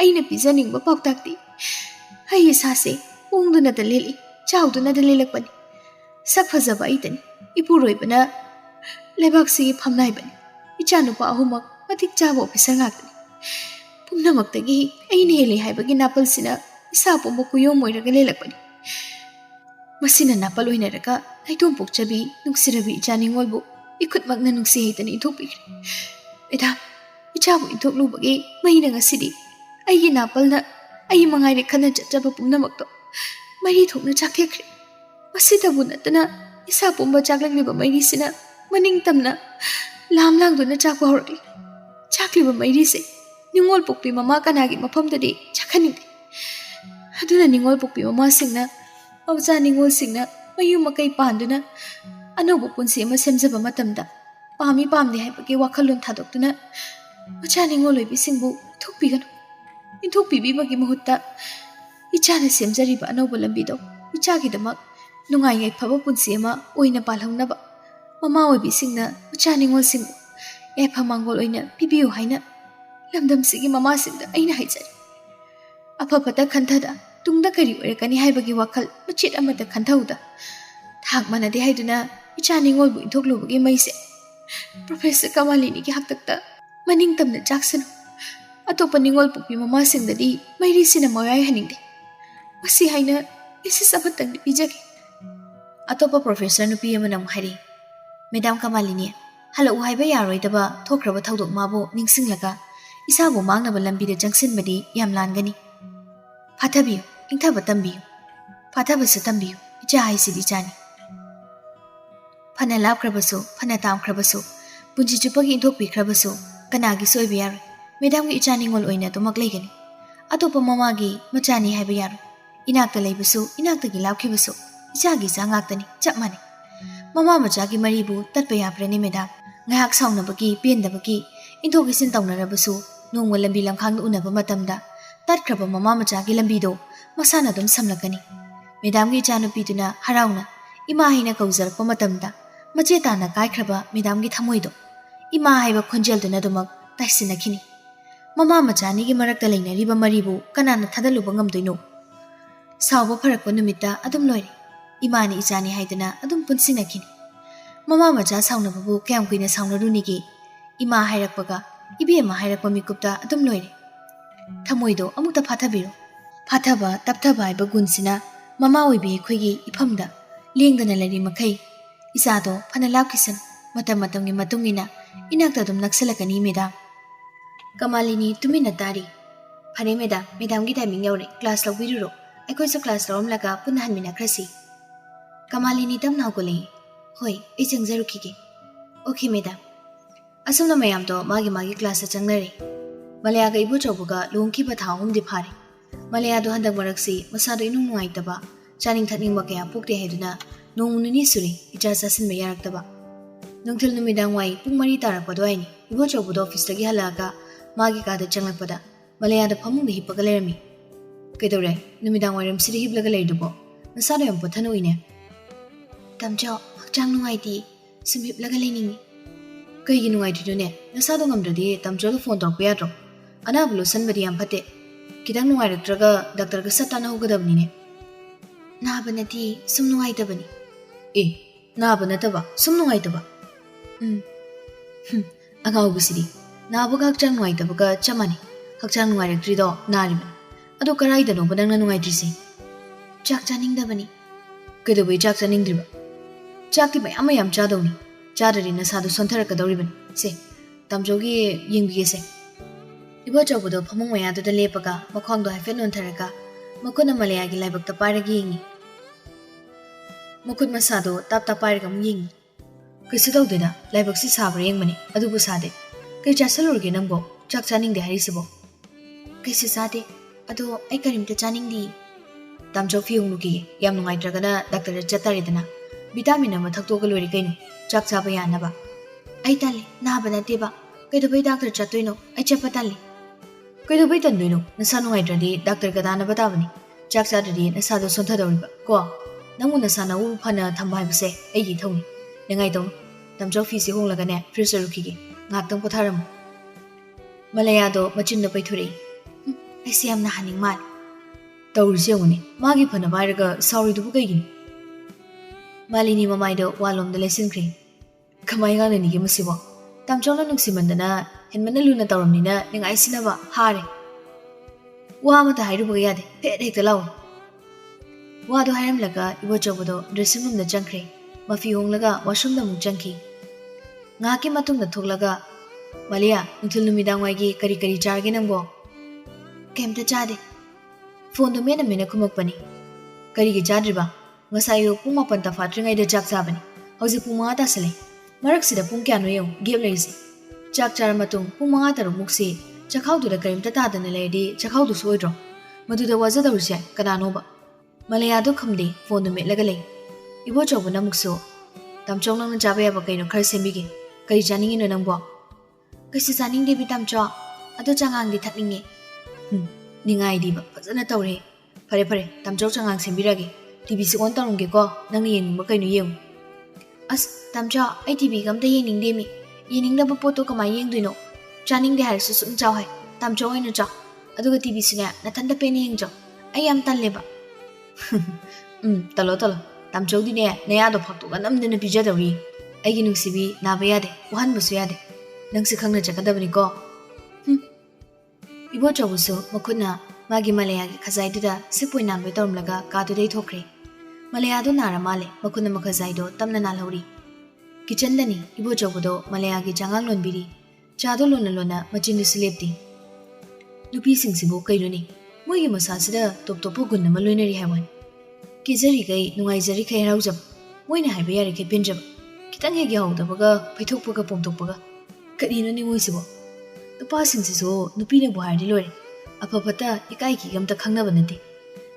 ꯑꯩꯅ ꯄꯤꯖꯅꯤꯡꯕ ꯄꯥꯎꯇꯥꯛꯇꯤ ꯑꯩ ꯏꯁꯥꯁꯦ ꯄꯣꯡꯗꯨꯅꯇ ꯂꯦꯜꯂꯤ ꯆꯥꯎꯗꯨꯅꯇ ꯂꯦꯜꯂꯛꯄꯅꯤ ꯁꯛ ꯐꯖꯕ ꯑꯩꯇꯅꯤ ꯏꯄꯨꯔꯣꯏꯕꯅ ꯂꯩꯕꯥꯛꯁꯤꯒꯤ ꯐꯝꯅꯥꯏꯕꯅꯤ ꯏꯆꯥꯅꯨꯄꯥ ꯑꯍꯨꯝꯃꯛ ꯃꯇꯤꯛ ꯆꯥꯕ ꯑꯣꯐꯤꯁꯔ ꯉꯥꯛꯇꯅꯤ ꯄꯨꯝꯅꯃꯛꯇꯒꯤ ꯑꯩꯅ ꯍꯦꯜꯂꯤ ꯍꯥꯏꯕꯒꯤ ꯅꯥꯄꯜꯁꯤꯅ ꯏꯁꯥ ꯄꯣꯝꯕ ꯀꯨꯌꯣꯝ ꯑꯣꯏꯔꯒ ꯂꯦꯜꯂꯛꯄꯅꯤ ꯃꯁꯤꯅ ꯅꯥꯄꯜ ꯑꯣꯏꯅꯔꯒ ꯅꯥꯏꯇꯣꯝ ꯄꯣꯛꯆꯕꯤ ꯅꯨꯡꯁꯤꯔꯕꯤ ꯏꯆꯥ ꯅꯤꯡꯉꯣꯜꯕꯨ ꯏꯈꯨꯠꯃꯛꯅ ꯅꯨꯡꯁꯤ ꯍꯩꯇꯅ ꯏꯟꯊꯣꯛꯄꯤꯈ꯭ꯔꯦ ꯃꯦꯗꯥꯝ ꯏꯆꯥꯕꯨ ꯏꯟꯊꯣꯛꯂꯨꯕꯒꯤ ꯃꯩꯅ ꯉꯁꯤꯗꯤ ꯑꯩꯒꯤ ꯅꯥꯄꯜꯅ ꯑꯩ ꯃꯉꯥꯏꯔꯦ ꯈꯟꯅ ꯆꯠꯆꯕ ꯄꯨꯝꯅꯃꯛꯇꯣ ꯃꯩꯔꯤ ꯊꯣꯛꯅ ꯆꯥꯛꯊꯦꯛꯈ꯭ꯔꯦ ꯃꯁꯤꯗꯕꯨ ꯅꯠꯇꯅ ꯏꯁꯥ ꯄꯣꯝꯕ ꯆꯥꯛꯂꯛꯂꯤꯕ ꯃꯩꯔꯤꯁꯤꯅ ꯃꯅꯤꯡ ꯇꯝꯅ ꯂꯥꯝ ꯂꯥꯡꯗꯨꯅ ꯆꯥꯛꯄ ꯍꯧꯔꯛꯂꯤ ꯆꯥꯛꯂꯤꯕ ꯃꯩꯔꯤꯁꯦ ꯅꯤꯡꯉꯣꯜ ꯄꯣꯛꯄꯤ ꯃꯃꯥ ꯀꯅꯥꯒꯤ ꯃꯐꯝꯗꯗꯤ ꯆꯥꯛꯍꯟꯅꯤꯡꯗꯦ ꯑꯗꯨꯅ ꯅꯤꯡꯉꯣꯜ ꯄꯣꯛꯄꯤ ꯃꯃꯥꯁꯤꯡꯅ ꯃꯆꯥ ꯅꯤꯡꯉꯣꯜꯁꯤꯡꯅ ꯃꯌꯨꯝ ꯃꯀꯩ ꯄꯥꯟꯗꯨꯅ ꯑꯅꯧꯕ ꯄꯨꯟꯁꯤ ꯑꯃ ꯁꯦꯝꯖꯕ ꯃꯇꯝꯗ ꯄꯥꯝꯃꯤ ꯄꯥꯝꯗꯦ ꯍꯥꯏꯕꯒꯤ ꯋꯥꯈꯜꯂꯣꯟ ꯊꯥꯗꯣꯛꯇꯨꯅ ꯃꯆꯥ ꯅꯤꯡꯉꯣꯜ ꯑꯣꯏꯕꯤꯁꯤꯡꯕꯨ ꯏꯟꯊꯣꯛꯄꯤꯒꯅꯨ ꯏꯟꯊꯣꯛꯄꯤꯕꯤꯕꯒꯤ ꯃꯍꯨꯠꯇ ꯏꯆꯥꯅ ꯁꯦꯝꯖꯔꯤꯕ ꯑꯅꯧꯕ ꯂꯝꯕꯤꯗꯣ ꯏꯆꯥꯒꯤꯗꯃꯛ ꯅꯨꯡꯉꯥꯏ ꯌꯥꯏꯐꯕ ꯄꯨꯟꯁꯤ ꯑꯃ ꯑꯣꯏꯅ ꯄꯥꯜꯍꯧꯅꯕ ꯃꯃꯥ ꯑꯣꯏꯕꯤꯁꯤꯡꯅ ꯃꯆꯥ ꯅꯤꯡꯉꯣꯜꯁꯤꯡꯕꯨ ꯌꯥꯏꯐ ꯃꯥꯡꯒꯣꯜ ꯑꯣꯏꯅ ꯄꯤꯕꯤꯌꯨ ꯍꯥꯏꯅ ꯂꯝꯗꯝꯁꯤꯒꯤ ꯃꯃꯥꯁꯤꯡꯗ ꯑꯩꯅ ꯍꯥꯏꯖꯔꯤ ꯑꯐ ꯐꯠꯇ ꯈꯟꯊꯗ ꯇꯨꯡꯗ ꯀꯔꯤ ꯑꯣꯏꯔꯛꯀꯅꯤ ꯍꯥꯏꯕꯒꯤ ꯋꯥꯈꯜ ꯃꯆꯦꯠ ꯑꯃꯠꯇ ꯈꯟꯊꯧꯗ ꯊꯥꯛ ꯃꯥꯟꯅꯗꯦ ꯍꯥꯏꯗꯨꯅ ꯏꯆꯥ ꯅꯤꯡꯉꯣꯜꯕꯨ ꯏꯟꯊꯣꯛꯂꯨꯕꯒꯤ ꯃꯩꯁꯦ ꯄ꯭ꯔꯣꯐꯦꯁꯔ ꯀꯃꯥꯂꯤꯅꯤꯒꯤ ꯍꯥꯛꯇꯛꯇ ꯃꯅꯤꯡ ꯇꯝꯅ ꯆꯥꯛꯁꯅꯨ ꯑꯇꯣꯞꯄ ꯅꯤꯡꯉꯣꯜ ꯄꯣꯛꯄꯤ ꯃꯃꯥꯁꯤꯡꯗꯗꯤ ꯃꯩꯔꯤꯁꯤꯅ ꯃꯌꯥꯏꯍꯟꯅꯤꯡꯗꯦ ꯃꯁꯤ ꯍꯥꯏꯅ ꯃꯦꯁꯦꯖ ꯑꯃꯇꯪꯗꯤ ꯄꯤꯖꯒꯦ ꯑꯇꯣꯞꯄ ꯄ꯭ꯔꯣꯐꯦꯁꯔ ꯅꯨꯄꯤ ꯑꯃꯅ ꯑꯃꯨꯛ ꯍꯥꯏꯔꯤ ꯃꯦꯗꯥꯝ ꯀꯃꯥꯂꯤꯅꯤ ꯍꯜꯂꯛꯎ ꯍꯥꯏꯕ ꯌꯥꯔꯣꯏꯗꯕ ꯊꯣꯛꯈ꯭ꯔꯕ ꯊꯧꯗꯣꯛ ꯃꯥꯕꯨ ꯅꯤꯡꯁꯤꯡꯂꯒ ꯏꯁꯥꯕꯨ ꯃꯥꯡꯅꯕ ꯂꯝꯕꯤꯗ ꯆꯪꯁꯤꯟꯕꯗꯤ ꯌꯥꯝ ꯂꯥꯟꯒꯅꯤ ꯐꯥꯊꯕꯤꯌꯨ ꯏꯪꯊꯕ ꯇꯝꯕꯤꯌꯨ ꯐꯥꯊꯕꯁꯨ ꯇꯝꯕꯤꯌꯨ ꯏꯆꯥ ꯍꯥꯏꯁꯤꯗꯤ ꯏꯆꯥꯅꯤ ꯐꯅ ꯂꯥꯞꯈ꯭ꯔꯕꯁꯨ ꯐꯅ ꯇꯥꯝꯈ꯭ꯔꯕꯁꯨ ꯄꯨꯟꯁꯤ ꯆꯨꯞꯄꯒꯤ ꯏꯟꯊꯣꯛꯄꯤꯈ꯭ꯔꯕꯁꯨ ꯀꯅꯥꯒꯤꯁꯨ ꯑꯣꯏꯕ ꯌꯥꯔꯣꯏ ꯃꯦꯗꯥꯝꯒꯤ ꯏꯆꯥ ꯅꯤꯡꯉꯣꯜ ꯑꯣꯏꯅ ꯑꯗꯨꯃꯛ ꯂꯩꯒꯅꯤ ꯑꯇꯣꯞꯄ ꯃꯃꯥꯒꯤ ꯃꯆꯥꯅꯤ ꯍꯥꯏꯕ ꯌꯥꯔꯣꯏ ꯏꯅꯥꯛꯇ ꯂꯩꯕꯁꯨ ꯏꯅꯥꯛꯇꯒꯤ ꯂꯥꯞꯈꯤꯕꯁꯨ ꯏꯆꯥꯒꯤ ꯏꯆꯥ ꯉꯥꯛꯇꯅꯤ ꯆꯞ ꯃꯥꯟꯅꯩ ꯃꯃꯥ ꯃꯆꯥꯒꯤ ꯃꯔꯤꯕꯨ ꯇꯠꯄ ꯌꯥꯕ꯭ꯔꯅꯤ ꯃꯦꯗꯥꯝ ꯉꯥꯏꯍꯥꯛ ꯁꯥꯎꯅꯕꯒꯤ ꯄꯦꯟꯗꯕꯒꯤ ꯏꯟꯊꯣꯛ ꯏꯟꯁꯤꯟ ꯇꯧꯅꯔꯕꯁꯨ ꯅꯣꯡꯃ ꯂꯝꯕꯤ ꯂꯝꯈꯥꯡꯗ ꯎꯅꯕ ꯃꯇꯝꯗ ꯇꯠꯈ꯭ꯔꯕ ꯃꯃꯥ ꯃꯆꯥꯒꯤ ꯂꯝꯕꯤꯗꯣ ꯃꯁꯥꯅ ꯑꯗꯨꯝ ꯁꯝꯂꯛꯀꯅꯤ ꯃꯦꯗꯥꯝꯒꯤ ꯏꯆꯥꯅꯨꯄꯤꯗꯨꯅ ꯍꯔꯥꯎꯅ ꯏꯃꯥ ꯍꯥꯏꯅ ꯀꯧꯖꯔꯛꯄ ꯃꯇꯝꯗ ꯃꯆꯦ ꯇꯥꯅ ꯀꯥꯏꯈ꯭ꯔꯕ ꯃꯦꯗꯥꯝꯒꯤ ꯊꯃꯣꯏꯗꯣ ꯏꯃꯥ ꯍꯥꯏꯕ ꯈꯣꯟꯖꯦꯜꯗꯨꯅ ꯑꯗꯨꯃꯛ ꯇꯥꯏꯁꯤꯟꯅꯈꯤꯅꯤ ꯃꯃꯥ ꯃꯆꯥꯅꯤꯒꯤ ꯃꯔꯛꯇ ꯂꯩꯅꯔꯤꯕ ꯃꯔꯤꯕꯨ ꯀꯅꯥꯅ ꯊꯥꯗꯠꯂꯨꯕ ꯉꯝꯗꯣꯏꯅꯣ ꯁꯥꯎꯕ ꯐꯔꯛꯄ ꯅꯨꯃꯤꯠꯇ ꯑꯗꯨꯝ ꯂꯣꯏꯔꯦ ꯏꯃꯥꯅꯤ ꯏꯆꯥꯅꯤ ꯍꯥꯏꯗꯅ ꯑꯗꯨꯝ ꯄꯨꯟꯁꯤꯟꯅꯈꯤꯅꯤ ꯃꯃꯥ ꯃꯆꯥ ꯁꯥꯎꯅꯕꯕꯨ ꯀꯌꯥꯝ ꯀꯨꯏꯅ ꯁꯥꯎꯅꯔꯨꯅꯤꯒꯦ ꯏꯃꯥ ꯍꯥꯏꯔꯛꯄꯒ ꯏꯕꯦꯝꯃ ꯍꯥꯏꯔꯛꯄ ꯃꯤꯀꯨꯞꯇ ꯑꯗꯨꯝ ꯂꯣꯏꯔꯦ ꯊꯃꯣꯏꯗꯣ ꯑꯃꯨꯛꯇ ꯐꯥꯊꯕꯤꯔꯣ ꯐꯥꯊꯕ ꯇꯞꯊꯕ ꯍꯥꯏꯕ ꯒꯨꯟꯁꯤꯅ ꯃꯃꯥ ꯑꯣꯏꯕꯤ ꯑꯩꯈꯣꯏꯒꯤ ꯏꯐꯝꯗ ꯂꯦꯡꯗꯅ ꯂꯩꯔꯤ ꯃꯈꯩ ꯏꯆꯥꯗꯣ ꯐꯅ ꯂꯥꯞꯈꯤꯁꯅꯨ ꯃꯇꯝ ꯃꯇꯝꯒꯤ ꯃꯇꯨꯡ ꯏꯟꯅ ꯏꯅꯥꯛꯇ ꯑꯗꯨꯝ ꯅꯛꯁꯤꯜꯂꯛꯀꯅꯤ ꯃꯦꯗꯥꯝ ꯀꯃꯥꯂꯤꯅꯤ ꯇꯨꯃꯤꯟꯅ ꯇꯥꯔꯤ ꯐꯔꯦ ꯃꯦꯗꯥꯝ ꯃꯦꯗꯥꯝꯒꯤ ꯇꯥꯏꯃꯤꯡ ꯌꯧꯔꯦ ꯀ꯭ꯂꯥꯁ ꯂꯧꯕꯤꯔꯨꯔꯣ ꯑꯩꯈꯣꯏꯁꯨ ꯀ꯭ꯂꯥꯁ ꯂꯧꯔꯝꯂꯒ ꯄꯨꯟꯅ ꯍꯟꯃꯤꯟꯅꯈ꯭ꯔꯁꯤ ꯀꯃꯥꯂꯤꯅꯤ ꯇꯞꯅ ꯍꯧꯒꯠꯂꯛꯏ ꯍꯣꯏ ꯑꯩ ꯆꯪꯖꯔꯨꯈꯤꯒꯦ ꯑꯣꯀꯦ ꯃꯦꯗꯥꯝ ꯑꯁꯨꯝꯅ ꯃꯌꯥꯝꯗꯣ ꯃꯥꯒꯤ ꯀ꯭ꯂꯥꯁꯇ ꯆꯪꯅꯔꯦ ꯃꯂꯌꯥꯒ ꯏꯕꯣꯆꯧꯕꯒ ꯂꯨꯍꯣꯡꯈꯤꯕ ꯊꯥ 3 ꯐꯥꯔꯦ ꯃꯂꯌꯥꯗꯣ ꯍꯟꯗꯛ ꯃꯔꯛꯁꯤ ꯃꯁꯥꯗꯣ ꯏꯅꯨꯡ ꯅꯨꯡꯉꯥꯏꯇꯕ ꯆꯥꯅꯤꯡ ꯊꯛꯅꯤꯡꯕ ꯀꯌꯥ ꯄꯣꯛꯇꯦ ꯍꯥꯏꯗꯨꯅ ꯅꯣꯡꯃ ꯅꯤꯅꯤ ꯁꯨꯔꯦ ꯏꯆꯥ ꯆꯥꯁꯤꯟꯕ ꯌꯥꯔꯛꯇꯕ ꯅꯨꯡꯊꯤꯜ ꯅꯨꯃꯤꯗꯥꯡ ꯋꯥꯏ ꯄꯨꯡ 4 ꯇꯥꯔꯛꯄ ꯑꯗꯨꯋꯥꯏꯅꯤ ꯏꯕꯣꯆꯧꯕꯗꯣ ꯑꯣꯐꯤꯁꯇꯒꯤ ꯍꯜꯂꯛꯑꯒ ꯃꯥꯒꯤ ꯀꯥꯗ ꯆꯪꯂꯛꯄꯗ ꯃꯂꯌꯥꯗ ꯐꯃꯨꯡꯗ ꯍꯤꯞꯄꯒ ꯂꯩꯔꯝꯃꯤ ꯀꯩꯗꯧꯔꯦ ꯅꯨꯃꯤꯗꯥꯡ ꯋꯥꯏꯔꯝꯁꯤꯗ ꯍꯤꯞꯂꯒ ꯂꯩꯔꯤꯗꯨꯕꯣ ꯅꯁꯥꯗꯣ ꯌꯥꯝ ꯄꯣꯊꯅ ꯎꯏꯅꯦ ꯇꯝꯆꯧ ꯍꯛꯆꯥꯡ ꯅꯨꯡꯉꯥꯏꯇꯦ ꯁꯨꯝ ꯍꯤꯞꯂꯒ ꯂꯩꯅꯤꯡꯉꯤ ꯀꯩꯒꯤ ꯅꯨꯡꯉꯥꯏꯇ꯭ꯔꯤꯅꯣꯅꯦ ꯅꯁꯥꯗꯣ ꯉꯝꯗ꯭ꯔꯗꯤ ꯇꯝꯆꯧꯗ ꯐꯣꯟ ꯇꯧꯔꯛꯄ ꯌꯥꯗ꯭ꯔꯣ ꯑꯅꯥꯕ ꯂꯣꯠꯁꯟꯕꯗꯤ ꯌꯥꯝ ꯐꯠꯇꯦ ꯈꯤꯇꯪ ꯅꯨꯡꯉꯥꯏꯔꯛꯇ꯭ꯔꯒ ꯗꯥꯛꯇꯔꯒ ꯁꯠ ꯇꯥꯟꯅꯍꯧꯒꯗꯕꯅꯤꯅꯦ ꯅꯥꯕ ꯅꯠꯇꯦ ꯁꯨꯝ ꯅꯨꯡꯉꯥꯏꯇꯕꯅꯤ ꯑꯦ ꯅꯥꯕ ꯅꯠꯇꯕ ꯁꯨꯝ ꯅꯨꯡꯉꯥꯏꯇꯕ ꯑꯉꯥꯎꯕꯁꯤꯗꯤ ꯅꯥꯕꯒ ꯍꯛꯆꯥꯡ ꯅꯨꯡꯉꯥꯏꯇꯕꯒ ꯆꯞ ꯃꯥꯟꯅꯩ ꯍꯛꯆꯥꯡ ꯅꯨꯡꯉꯥꯏꯔꯛꯇ꯭ꯔꯤꯗോ ナꯔꯤꯕꯅꯤ ꯑꯗꯣ ꯀꯔꯥꯏꯗꯅꯣꯕ ꯅꯪꯅ ꯅꯨꯡꯉꯥꯏꯇ꯭ꯔꯤꯁꯦ ꯆꯥꯛ ꯆꯥꯅꯤꯡꯗꯕꯅꯤ ꯀꯩꯗꯧꯕꯩ ꯆꯥꯛ ꯆꯥꯅꯤꯡꯗ꯭ꯔꯤꯕ ꯆꯥꯛꯇꯤ ꯃꯌꯥꯝ ꯆꯥꯗꯧꯅꯤ ꯆꯥꯗ꯭ꯔꯗꯤ ꯅꯁꯥꯗꯣ ꯁꯣꯟꯊꯔꯛꯀꯗꯧꯔꯤꯕꯅꯤ ꯁꯦ ꯇꯝꯆꯧꯒꯤ ꯌꯦꯡꯕꯤꯒꯦꯁꯦ ꯏꯕꯣꯆꯧꯕꯗꯣ ꯐꯃꯨꯡ ꯃꯌꯥꯗꯨꯗ ꯂꯦꯞꯄꯒ ꯃꯈ꯭ꯋꯥꯡꯗꯣ ꯍꯥꯏꯐꯦꯠ ꯅꯣꯟꯊꯔꯒ ꯃꯈꯨꯠꯅ ꯃꯂꯌꯥꯒꯤ ꯂꯥꯏꯕꯛꯇ ꯄꯥꯏꯔꯒ ꯌꯦꯡꯉꯤ ꯃꯈꯨꯠ ꯃꯁꯥꯗꯣ ꯇꯥꯞ ꯇꯥꯞ ꯄꯥꯏꯔꯒ ꯑꯃꯨꯛ ꯌꯦꯡꯉꯤ ꯀꯩꯁꯨ ꯇꯧꯗꯦꯗ ꯂꯥꯏꯕꯛꯁꯤ ꯁꯥꯕ꯭ꯔꯥ ꯌꯦꯡꯕꯅꯤ ꯑꯗꯨꯕꯨ ꯁꯥꯗꯦ ꯀꯩ ꯆꯥꯁꯜꯂꯨꯔꯒꯦ ꯅꯪꯕꯣ ꯆꯥꯛ ꯆꯥꯅꯤꯡꯗꯦ ꯍꯥꯏꯔꯤꯁꯤꯕꯣ ꯀꯩꯁꯨ ꯆꯥꯗꯦ ꯑꯗꯣ ꯑꯩ ꯀꯔꯤꯝꯇ ꯆꯥꯅꯤꯡꯗꯦ ꯇꯝꯆꯧ ꯐꯤꯌꯣꯡ ꯂꯨꯈꯤꯒꯦ ꯌꯥꯝ ꯅꯨꯡꯉꯥꯏꯇ꯭ꯔꯒꯅ ꯗꯥꯛꯇꯔꯗ ꯆꯠꯇꯥꯔꯦꯗꯅ ꯚꯤꯇꯥꯃꯤꯟ ꯑꯃ ꯊꯛꯇꯣꯛꯑꯒ ꯂꯣꯏꯔꯦ ꯀꯩꯅꯣ ꯆꯥꯛ ꯆꯥꯕ ꯌꯥꯅꯕ Ai tali, naba na tiba. Kaya dabay doctor chatoy no, ay chapa tali. Kaya dabay tandoy no, nasano ngay dradi, doctor ka na bataba ni. Chak sa dradi, nasado sunta daw riba. Ko, nang muna sana upa na tambay base, ay gitaw ni. Nangay daw no, tamjaw fisi hong laga ne, freezer rukigi, ngakdang putara mo. Malayado, machin na pa'y turay. Ay siyam na haning mal. Tawur siya mo ni, magi pa na bayraga, sorry dupo kay gini. Mali ni mamay daw, walom na lesin kring. Kamay nga na nigi masiwa. Tamjaw na nung simanda na, henman na luna tawram ni na, nang ay sinaba, hari. Wa mata hayro bagayade, pet hekta law. Wa do hayram laga, iwa jawa do, dressing room na jangkring. Mafi hong laga, washroom na mong jangki. Ngaki matung na thok laga, Malia, until numidang waigi kari-kari jarge nang bo. Kemta jade. Phone do mena kumakpani. Kari ki jadri ba? Ngasayo pung mapanta fatri ngay da jak sabani. Hauzi pung mga tasale. Marak sida pung kyano yung game lazy. Jak jar matung pung mga tarong muksi. Chakaw do da karim tatada na lady chakaw do suwedro. Madu da waza da rusya kanano ba? Malaya do kamde phone do met lagalay. Ibo jobo na mukso. Tamchong nang najabaya ba kayo kar sembigi. Kari janingin na nang bo. Kasi saning di bitam cho, ato changang di thakningi. Ningay di ba, fazana tawre. Pare, tamchok changang sembirage. TV si on tarungge ko, nang yening ba kayo yung. As, tamcho, ay TV gamta yening di mi. Yening na ba poto kamay yung duino. Chaning di hari susung chow hai, tamcho ay no cho. Ato ka TV si na, natanda peni yung cho. Ay am talle ba. Talo. Tamchok di niya, nayado pakto ka namda na pija tawri. Ay ginung sibi, nabayade, uhan mo suyade. Nang sikhang na jakadabani ko. Ibo chabuso makuna magi malayagi khazai duda sipoy nambe tormlaga kadu dei thokre. Malaya do nara male makuna makhazai do tamna nalhori. Kitchen dani ibo chabudo malayagi jangang lonbiri. Chado lona machin silepti. Lupi singsibo kairuni. Mogi masasida top gunna maloinari haiwan. Kizari kai nungai zari kai raujab. Moina haiba yari ke pinjab. Kitang hegi hawdabaga paithokpaga pomtokpaga. Kadino ni moisibo. Nupasingsiso nupina buhari lore. Apapata ikai ki gamta khangnaba nati.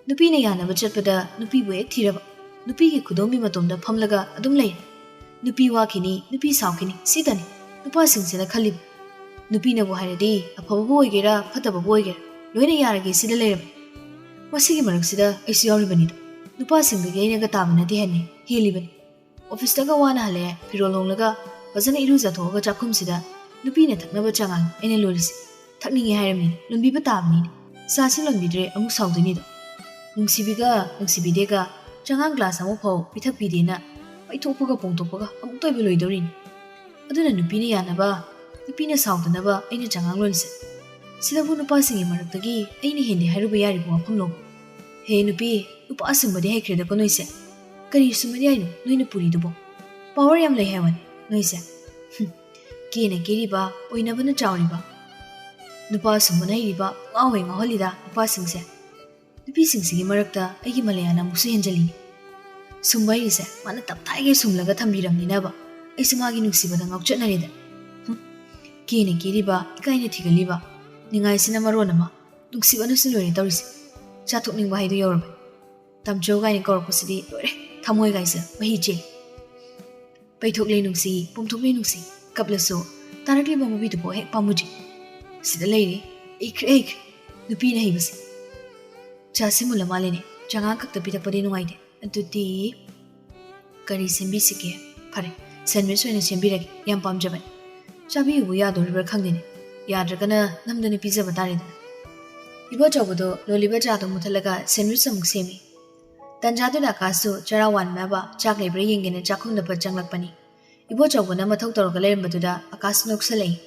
Nupina yanaba chatpada nupibu ek thiraba. Nupi ki khudombi matomda phamlaga adum lay. Nupi wakini, nupi saukini, sitani. Nupasingsina khalib. Nupina buhari di apaba boigera phataba boigera. Loina yarage sida layraba. Masigi maraksida aisi yauribani. Nupasingdagi ainaga taba nati henne helibani. Office daga wana hale pirolonglaga fazana iruza thoga chakhumsida nupina thaknaba changang ene lorisi thakningi hairamni lumbi batabni sasi lombidre amu saudini do nungsibidega changang glass amu phau pithak pidena paithokpaga pongtokpaga amu toibe loidorin aduna nupina yanaba nupina saudanaba aina changang lorisi sidabu nupasingi maraktagi aina hindi hairuba yaribo afamlo he nupi nupa asimbadi haikreda ko noise kari sumadi aino noina puridubo power yam lay hewan noise Kina kiriba, oinabana chawriba. Nupa sumana iriba, ngawe ngaholida, nupa singse. Nupi singsigi marakta, aigi malayana musu henjali. Sumba irise, mana taptaige sumlaga thambiramni naba. Ay sumagi nuksibada ngawchat narida. Kina kiriba, ikaina thigaliba. Ningay sinamarona nuksibana silore tawrisi. Chatuk ningba haidu yorba. Tamcho gaini korposidi, lore, thamoy gaisa, mahiche. Paithok le nungsi, pumthok le nungsi. Kaplaso, tarakli ba mabido po hek pamuji. Sida lady, ik, nupi na hibasi. Chasi mula malini, jangan kakta pita pa din ngaide. Antuti, kari sembi sike, pare, sandwich wena sembi ragi, yang pam jaban. Chabi ubu yado river kangdini, yadra kana namdani pizza batari dana. Ibo chabudo, loliba jado mutalaga sandwich samuk semi. Tanjado na kaso, charawan maba, chakle bre yingine chakung dapat janglak pani. Ibo chawbuna mathok tawrga leirambatuda akas noksalai.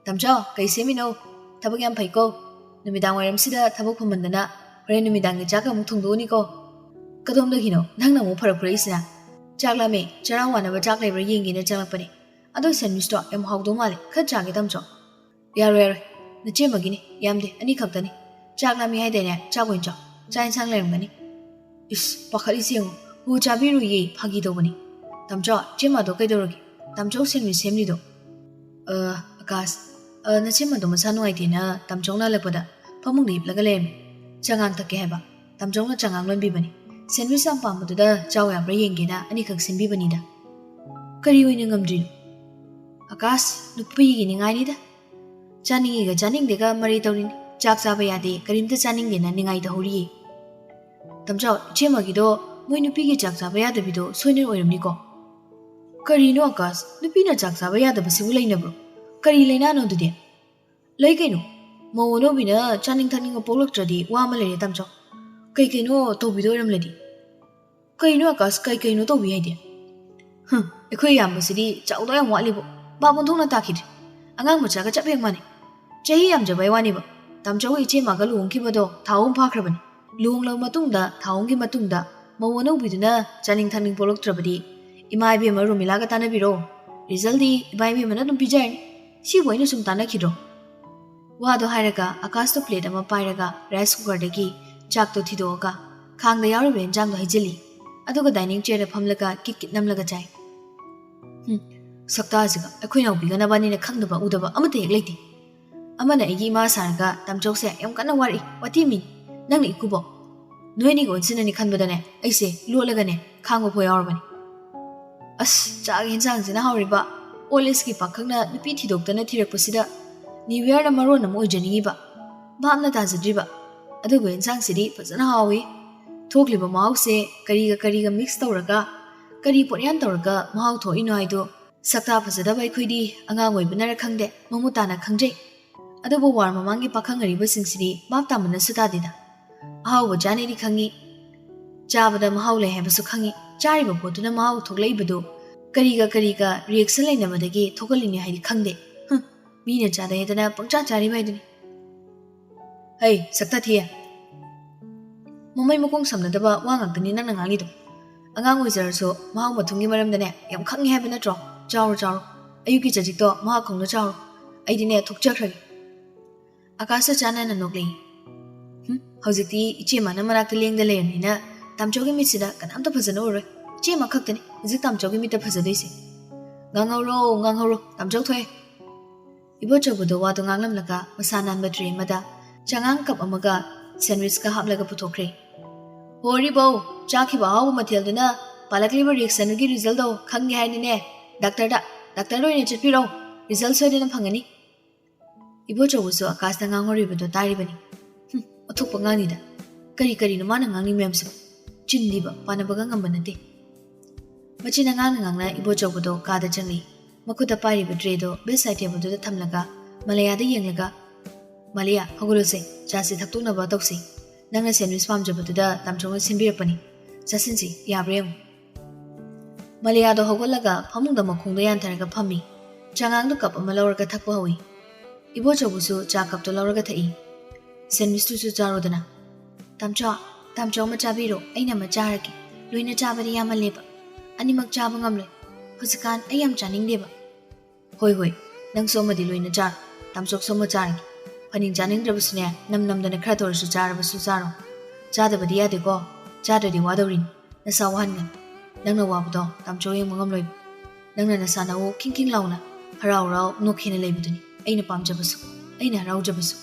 Tamcho, kai semino, thabak yam phaiko. Numidang wairamsida thabak phamandana, hore numidangni chaka amuk thongdoni ko. Kadom hino, nangna mu pharak puraisina. Chakla me, charang wanaba chak leibra yengina changlakpani. Ado sandwich to yam hawdo male, khat chage tamcho. Yaro, nachemagini, yamde, ani khaktani. Chakla me haidene, chagoincho, chain sang leiramgani. Is, pakhali siyangu, hu chabiru ye phagi dobani. Tamcho, chema do kay dorogi. Tamcho sandwich semli do. Akas, na chema do masano ay tina, tamchong na lapada, pamung nip lagalem. Changang take heba, tamchong na changang lon bibani. Sandwich ang pamatuda, chaw ya brayeng gina, ani kag simbi banida. Kariwin ng ngamdrin. Akas, nupi gini ngai ni da. Chaning ga chaning dega mari tawrin chak chaba yade karimta chaning dena ningai ta hori. Tamchao chema gido moi nupi gi chak chaba yada bido soine oiramni ko. Kari no Akas, nupi na chak chaba yada basibu laina bro. Kari laina no dudi. Lai kaino, mo no bina chaning thaning ga polak tradi wa ma lere tamchao. Kai kaino to bido ram ladi. Kai no Akas kai kaino to bi haide. Ekhoi yam basidi chawdo yam wali bo. Ba bon thong na takid. Angang macha ga chapeng mane. Chahi yam jabai wani ba. Tamchao iche ma ga luong ki bado thawum phakrabani. Luong law matung da thawum gi matung da mo no biduna chaning thaning polak trabadi. Imai bi maru milaga tana biro. Result di imai bi mana dum pijai. Si boina sum tana kidro. Wa do hairaga Akas to plate ama pairaga rice cooker dagi chak to thidoga khang da yaru ben jang do hijili. Aduga dining chair da phamlaga kit namlaga chai. Sakta jiga akhoi nau bi gana bani na khangdaba udaba amate hek leiti. Amana igi ma sarga tamchok se yam kana wari wati min nang ni kubo. Noini go sinani khanbadane aise lolaga ne khango pho yawrbani. As chag hinsang sina hawriba olis ki pakhangna nupi thidoktana thirakpasida New Year na maron na mo ijani ba. Bam na tazadriba. Adugo hinsang sidi fazana hawi. Thokliba mahau se kari ga mix tawraga kari potyan tawraga mahau tho ino aido sakta fazadaba ikhoidi angang oibana ra khangde mamutana khangjai. Adubo war mamangi pakhangari ba singsidi bap tamana sutadida. Ahau ba jani ri khangi. Chabada mahau le hebasu khangi. Chari ba potuna mahau thoklai badu kari ga reaction laina madagi thokalini haidi khangde. Mina chada yedana pangcha chari baiduni. Hey, sakta thiya. Mamai mukong samnadaba wa ngangtani nang nangangi do. Angang oizarso mahau mathungi maramdane yam khangi haba natro. Chauro. Ayuki chajikto maha khongna chauro. Aidine thokchakragi. Akasa chana na nokli. Haujikti iche mana manakta lengda layarnina tamchogi mitsida kanamta phajana uroi. Iche ma khaktani hujik tamchogi mitta phajadaise. Nganghoro tamchok thoe. Ibo chobudo wado nganglamlaga masanan batri mada changang kap amaga sandwich ka haplaga puthokre. Hori bo chaki ba hawo mathialduna palakliba reaction gi result do khangni hainine doctor oi ne chipiro result soidena phangani. Ibo chobuso Akas da ngangori bido tari bani. Othok pangani da kari no mana ngangi memse chindiba panabaga ngambanate. Machina ngangna ibo chobudo ka da changi. Makuta pari bedredo beside table to the Tamlaga, Malaya the Yangaga. Malia, Hogolose, Chassi Takuna Batoxi, Nanga sandwich farm job to the Tamchong Simbirpani, Sasinsi, Yabrem. Malia the Hogolaga, Pamung the Makung the Antaraga Pummy, Changang the cup of Malorga Takwawi. Ibochabusu, Jack up to Loragatai. Sandwich to Jarodana. Tamcha Machabiro, Aina Macharaki, Luina Chabari Yamaleba, Animak Chabangamle. Husikan ayam chaning deba. Hoi, nang soma di loy na jar, tamsok soma jaring. Paning janing drabusne, nam da na krator su jar basu zaro. Jada badia de go, jada di wadarin, na sawan nga. Nang na wabudo, tamcho yung mga mloy. Nang na nasana o king launa, haraw no kinalay biduni. Ay na pam jabasu, ay na raw jabasu.